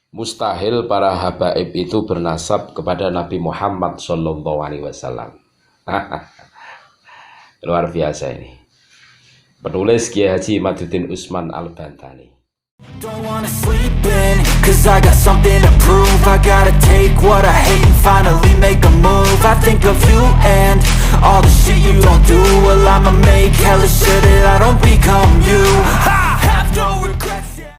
Mustahil para habaib itu bernasab kepada Nabi Muhammad SAW. Luar biasa ini. Penulis Kiai Haji Imaduddin Usman Al-Bantani. Don't wanna sleep in, cause I got something to prove. I gotta take what I hate and finally make a move. I think of you and all the shit you don't do. Well, I'ma make hella sure that I don't become you. I have no regrets, yeah.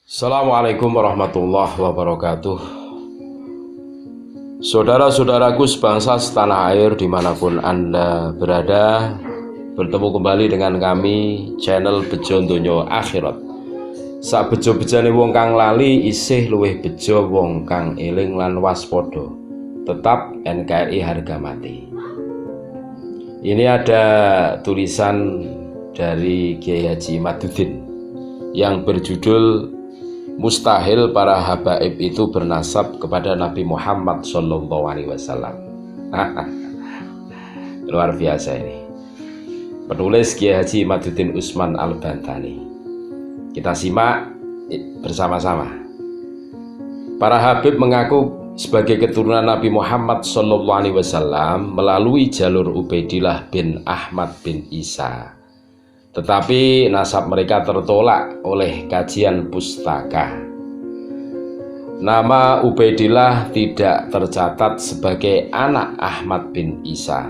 Assalamualaikum warahmatullahi wabarakatuh. Saudara-saudaraku sebangsa setanah air dimanapun Anda berada, bertemu kembali dengan kami channel Bejo Donya Akhirat. Sak bejo-bejane wong kang lali isih luwih bejo wong kang eling lan waspada. Tetap NKRI harga mati. Ini ada tulisan dari Kiai Haji Imaduddin yang berjudul Mustahil para habaib itu bernasab kepada Nabi Muhammad SAW. Luar biasa ini. Penulis Kiai Haji Imaduddin Usman Al-Bantani. Kita simak bersama-sama. Para habib mengaku sebagai keturunan Nabi Muhammad SAW melalui jalur Ubaidillah bin Ahmad bin Isa. Tetapi nasab mereka tertolak oleh kajian pustaka. Nama Ubaidillah tidak tercatat sebagai anak Ahmad bin Isa.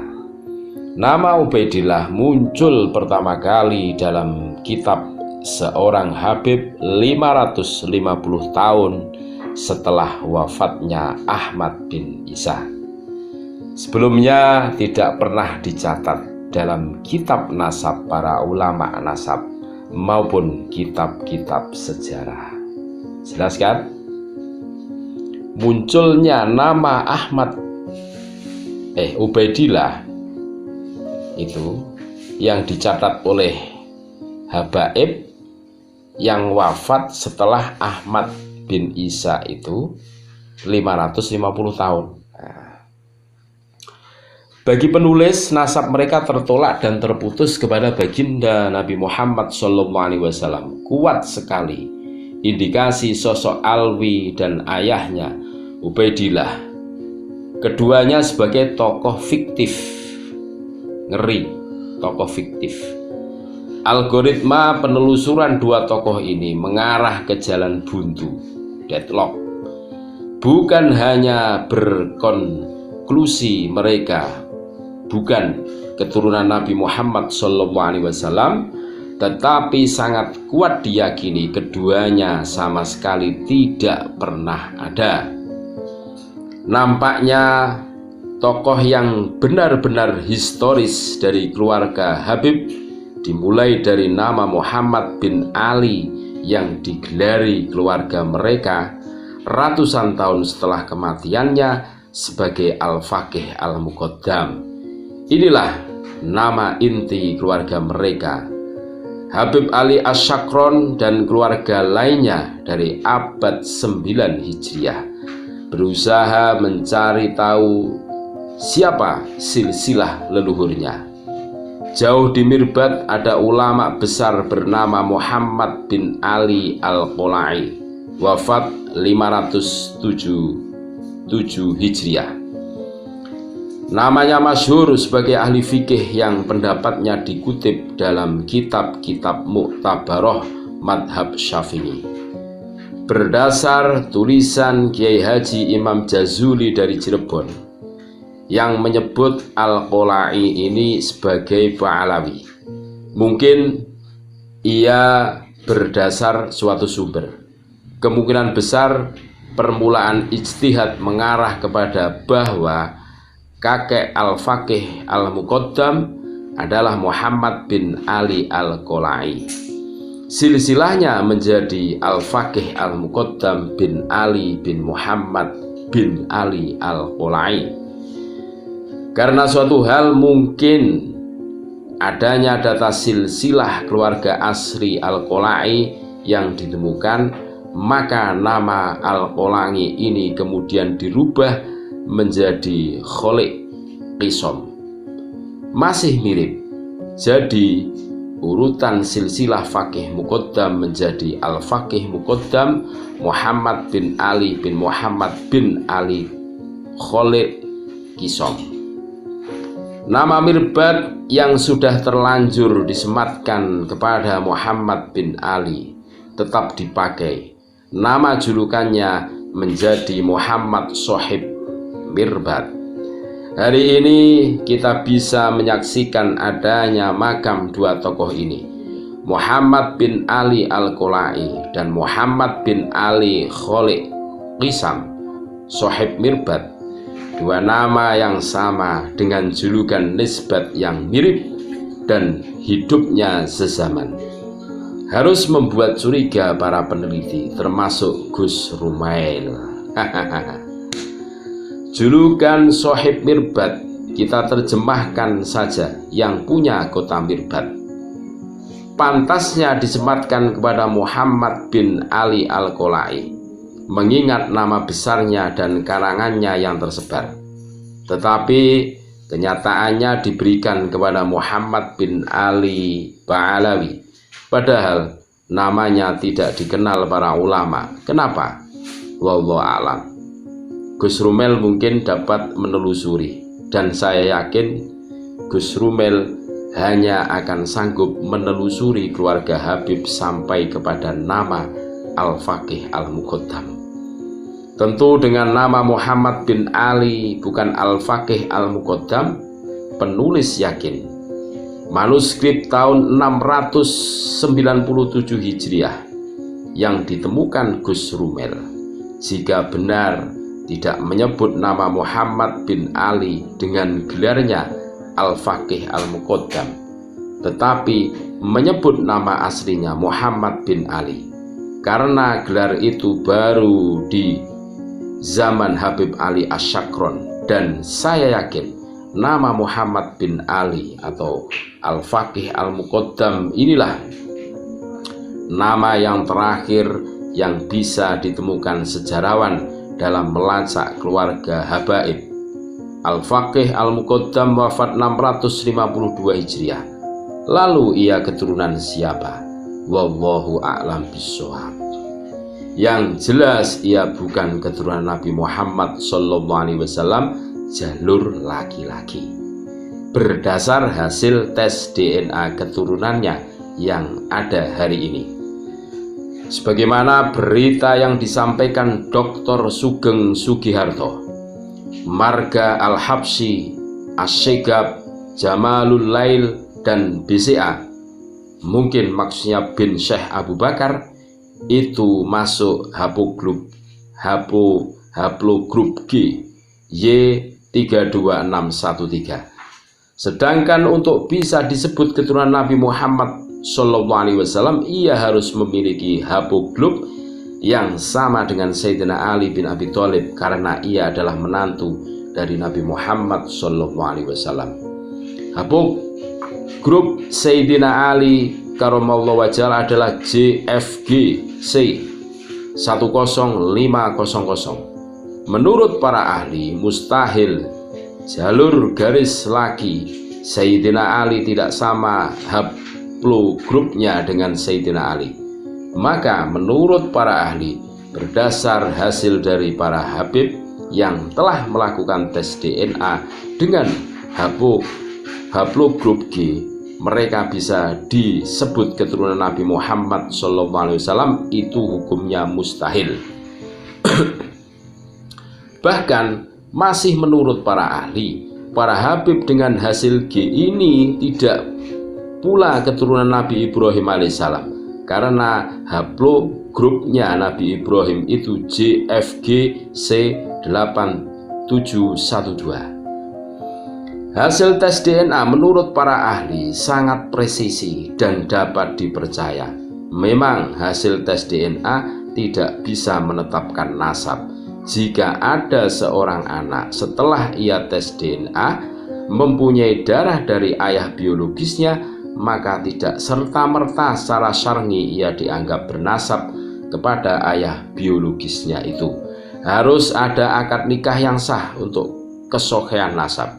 Nama Ubaidillah muncul pertama kali dalam kitab seorang habib 550 tahun setelah wafatnya Ahmad bin Isa. Sebelumnya tidak pernah dicatat dalam kitab nasab para ulama nasab maupun kitab-kitab sejarah. Jelas kan? Munculnya nama Ubaidillah itu yang dicatat oleh habaib yang wafat setelah Ahmad bin Isa itu 550 tahun. Bagi penulis, nasab mereka tertolak dan terputus kepada baginda Nabi Muhammad SAW. Kuat sekali indikasi sosok alwi dan ayahnya Ubaidillah. Keduanya sebagai tokoh fiktif. Ngeri, tokoh fiktif. Algoritma penelusuran dua tokoh ini mengarah ke jalan buntu, deadlock. Bukan hanya berkonklusi mereka bukan keturunan Nabi Muhammad SAW, tetapi sangat kuat diyakini keduanya sama sekali tidak pernah ada. Nampaknya tokoh yang benar-benar historis dari keluarga Habib dimulai dari nama Muhammad bin Ali yang digelari keluarga mereka ratusan tahun setelah kematiannya sebagai Al-Faqih Al-Muqaddam. Inilah nama inti keluarga mereka. Habib Ali Asyakron dan keluarga lainnya dari abad 9 Hijriah berusaha mencari tahu siapa silsilah leluhurnya. Jauh di Mirbat ada ulama besar bernama Muhammad bin Ali Al-Qolai, wafat 577 Hijriah. Namanya masyhur sebagai ahli fikih yang pendapatnya dikutip dalam kitab-kitab Mu'tabaroh Madhab Syafi'i. Berdasar tulisan Kiai Haji Imam Jazuli dari Cirebon yang menyebut Al-Qolai ini sebagai Ba'alawi. Mungkin ia berdasar suatu sumber. Kemungkinan besar permulaan ijtihad mengarah kepada bahwa kakek Al-Faqih Al-Muqaddam adalah Muhammad bin Ali Al-Qolai. Silsilahnya menjadi Al-Faqih Al-Muqaddam bin Ali bin Muhammad bin Ali Al-Qolai. Karena suatu hal mungkin adanya data silsilah keluarga asri Al-Qolai yang ditemukan, maka nama Al-Qolai ini kemudian dirubah menjadi Kholik Qisom. Masih mirip. Jadi urutan silsilah Faqih Muqaddam menjadi Al-Faqih Muqaddam Muhammad bin Ali bin Muhammad bin Ali Khalid Qisom. Nama Mirbad yang sudah terlanjur disematkan kepada Muhammad bin Ali tetap dipakai. Nama julukannya menjadi Muhammad Sohib Mirbad. Hari ini kita bisa menyaksikan adanya makam dua tokoh ini, Muhammad bin Ali Al-Qolai dan Muhammad bin Ali Khalid Qisom Sohib Mirbad. Dua nama yang sama dengan julukan nisbat yang mirip dan hidupnya sezaman. Harus membuat curiga para peneliti termasuk Gus Rumail. Julukan Sohib Mirbad kita terjemahkan saja yang punya kota Mirbad. Pantasnya disematkan kepada Muhammad bin Ali Al-Qolai, mengingat nama besarnya dan karangannya yang tersebar. Tetapi kenyataannya diberikan kepada Muhammad bin Ali Ba'alawi, padahal namanya tidak dikenal para ulama. Kenapa? Wallahu a'lam. Gus Rumel mungkin dapat menelusuri, dan saya yakin Gus Rumel hanya akan sanggup menelusuri keluarga Habib sampai kepada nama Al-Faqih Al-Muqaddam. Tentu dengan nama Muhammad bin Ali bukan Al-Faqih Al-Muqaddam, penulis yakin manuskrip tahun 697 Hijriah yang ditemukan Gus Rumel, jika benar tidak menyebut nama Muhammad bin Ali dengan gelarnya Al-Faqih Al-Muqaddam, tetapi menyebut nama aslinya Muhammad bin Ali, karena gelar itu baru di zaman Habib Ali Asyakron. Dan saya yakin nama Muhammad bin Ali atau Al-Faqih Al-Muqaddam inilah nama yang terakhir yang bisa ditemukan sejarawan dalam melacak keluarga habaib. Al-Faqih Al-Muqaddam wafat 652 Hijriah. Lalu ia keturunan siapa? Wallahu a'lam bishawab. Yang jelas ia bukan keturunan Nabi Muhammad SAW, jalur laki-laki. Berdasar hasil tes DNA keturunannya yang ada hari ini, sebagaimana berita yang disampaikan Dr. Sugeng Sugiharto, Marga Al-Habsyi, Asyegab, Jamalul Lail, dan BCA, mungkin maksudnya bin Syekh Abu Bakar, itu masuk haplogrup G Y32613. Sedangkan untuk bisa disebut keturunan Nabi Muhammad SAW, ia harus memiliki haplogrup yang sama dengan Sayyidina Ali bin Abi Thalib, karena ia adalah menantu dari Nabi Muhammad SAW. Haplogrup Sayyidina Ali karamallahu wajhah adalah JFG C10500. Menurut para ahli, mustahil jalur garis laki Sayyidina Ali tidak sama haplogrupnya dengan Sayyidina Ali. Maka menurut para ahli, berdasar hasil dari para habib yang telah melakukan tes DNA dengan haplogrup G, mereka bisa disebut keturunan Nabi Muhammad SAW. Itu hukumnya mustahil. Bahkan masih menurut para ahli, para habib dengan hasil G ini tidak pula keturunan Nabi Ibrahim alaihissalam, karena haplogrupnya Nabi Ibrahim itu JFG C8712. Hasil tes DNA menurut para ahli sangat presisi dan dapat dipercaya. Memang hasil tes DNA tidak bisa menetapkan nasab. Jika ada seorang anak setelah ia tes DNA mempunyai darah dari ayah biologisnya, maka tidak serta-merta secara syar'i ia dianggap bernasab kepada ayah biologisnya itu. Harus ada akad nikah yang sah untuk kesohihan nasab.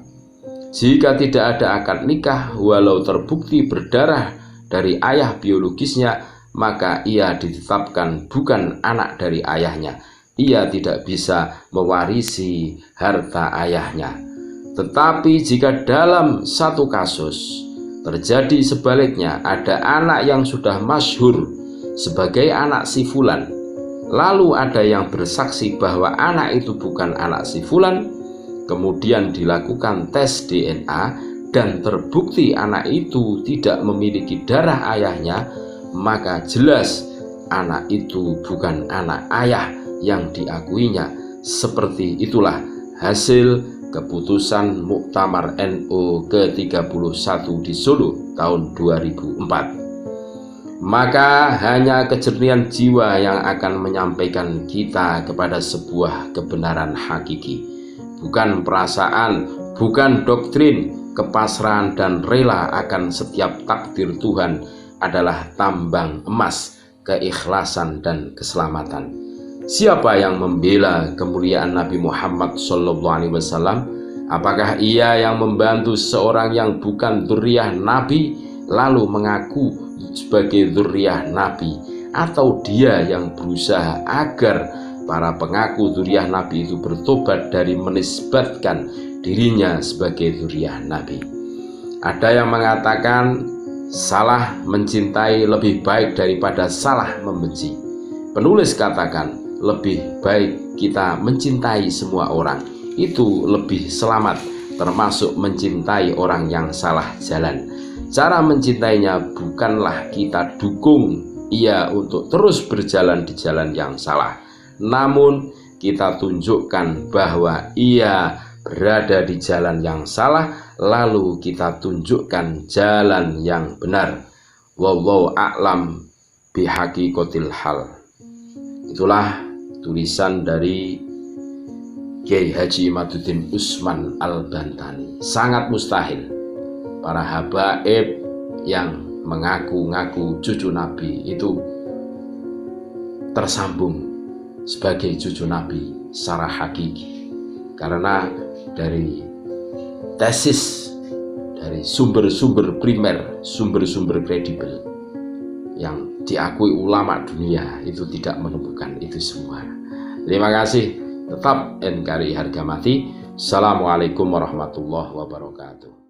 Jika tidak ada akad nikah, walau terbukti berdarah dari ayah biologisnya, maka ia ditetapkan bukan anak dari ayahnya. Ia tidak bisa mewarisi harta ayahnya. Tetapi jika dalam satu kasus terjadi sebaliknya, ada anak yang sudah masyhur sebagai anak si fulan, lalu ada yang bersaksi bahwa anak itu bukan anak si fulan, kemudian dilakukan tes DNA dan terbukti anak itu tidak memiliki darah ayahnya, maka jelas anak itu bukan anak ayah yang diakuinya. Seperti itulah hasil keputusan Muktamar NU ke-31 di Solo tahun 2004. Maka hanya kejernihan jiwa yang akan menyampaikan kita kepada sebuah kebenaran hakiki, bukan perasaan, bukan doktrin. Kepasrahan dan rela akan setiap takdir Tuhan adalah tambang emas keikhlasan dan keselamatan. Siapa yang membela kemuliaan Nabi Muhammad SAW? Apakah ia yang membantu seorang yang bukan dzurriyyah Nabi lalu mengaku sebagai dzurriyyah Nabi, atau dia yang berusaha agar para pengaku dzurriyyah Nabi itu bertobat dari menisbatkan dirinya sebagai dzurriyyah Nabi? Ada yang mengatakan salah mencintai lebih baik daripada salah membenci. Penulis katakan lebih baik kita mencintai semua orang, itu lebih selamat, termasuk mencintai orang yang salah jalan. Cara mencintainya bukanlah kita dukung ia untuk terus berjalan di jalan yang salah, namun kita tunjukkan bahwa ia berada di jalan yang salah, lalu kita tunjukkan jalan yang benar. Wallahu a'lam bihaqiqatil hal. Itulah tulisan dari Kiai Haji Imaduddin Usman Al-Bantani. Sangat mustahil para habaib yang mengaku-ngaku cucu Nabi itu tersambung sebagai cucu Nabi secara hakiki, karena dari tesis, dari sumber-sumber primer, sumber-sumber kredibel yang diakui ulama dunia itu tidak menemukan itu semua. Terima kasih. Tetap NKRI harga mati. Assalamualaikum warahmatullahi wabarakatuh.